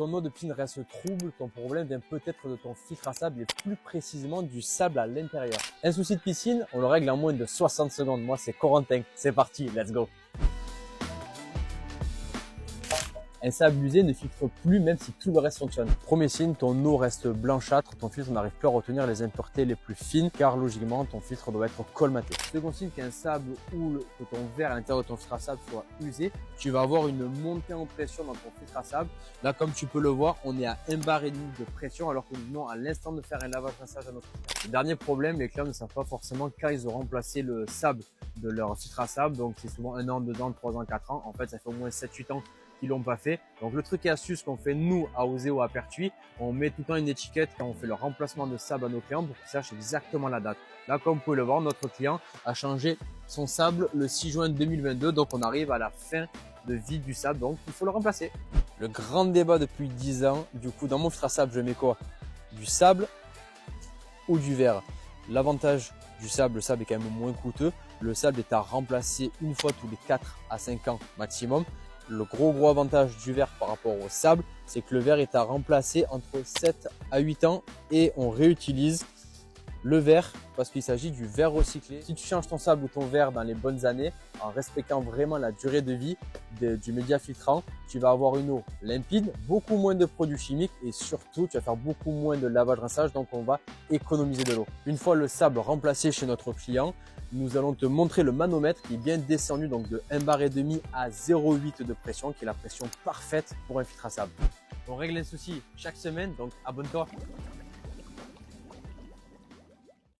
ton eau de piscine reste trouble, ton problème vient peut-être de ton filtre à sable et plus précisément du sable à l'intérieur. Un souci de piscine, on le règle en moins de 60 secondes. Moi, c'est Corentin. C'est parti, let's go! Un sable usé ne filtre plus même si tout le reste fonctionne. Premier signe, ton eau reste blanchâtre, ton filtre n'arrive plus à retenir les impuretés les plus fines car logiquement ton filtre doit être colmaté. Second signe, qu'un sable ou que ton verre à l'intérieur de ton filtre à sable soit usé, tu vas avoir une montée en pression dans ton filtre à sable. Là, comme tu peux le voir, on est à 1,5 bar de pression alors que nous venons à l'instant de faire un lavage rinçage à notre filtre. Le dernier problème, les clients ne savent pas forcément quand ils ont remplacé le sable de leur filtre à sable. Donc c'est souvent 1 an, 2 ans, 3 ans, 4 ans. En fait, ça fait au moins 7-8 ans qui l'ont pas fait. Donc le truc et astuce qu'on fait nous à Osée ou à Pertuis, on met tout le temps une étiquette quand on fait le remplacement de sable à nos clients pour qu'ils sachent exactement la date. Là, comme vous pouvez le voir, notre client a changé son sable le 6 juin 2022. Donc on arrive à la fin de vie du sable, donc il faut le remplacer. Le grand débat depuis 10 ans, du coup dans mon filtre à sable, je mets quoi? Du sable ou du verre? L'avantage du sable, le sable est quand même moins coûteux. Le sable est à remplacer une fois tous les 4 à 5 ans maximum. Le gros avantage du verre par rapport au sable, c'est que le verre est à remplacer entre 7 à 8 ans et on réutilise le verre parce qu'il s'agit du verre recyclé. Si tu changes ton sable ou ton verre dans les bonnes années, en respectant vraiment la durée de vie du média filtrant, tu vas avoir une eau limpide, beaucoup moins de produits chimiques et surtout, tu vas faire beaucoup moins de lavage rinçage, donc on va économiser de l'eau. Une fois le sable remplacé chez notre client, nous allons te montrer le manomètre qui est bien descendu donc de 1,5 bar à 0,8 de pression, qui est la pression parfaite pour un filtre à sable. On règle un souci chaque semaine, donc abonne-toi.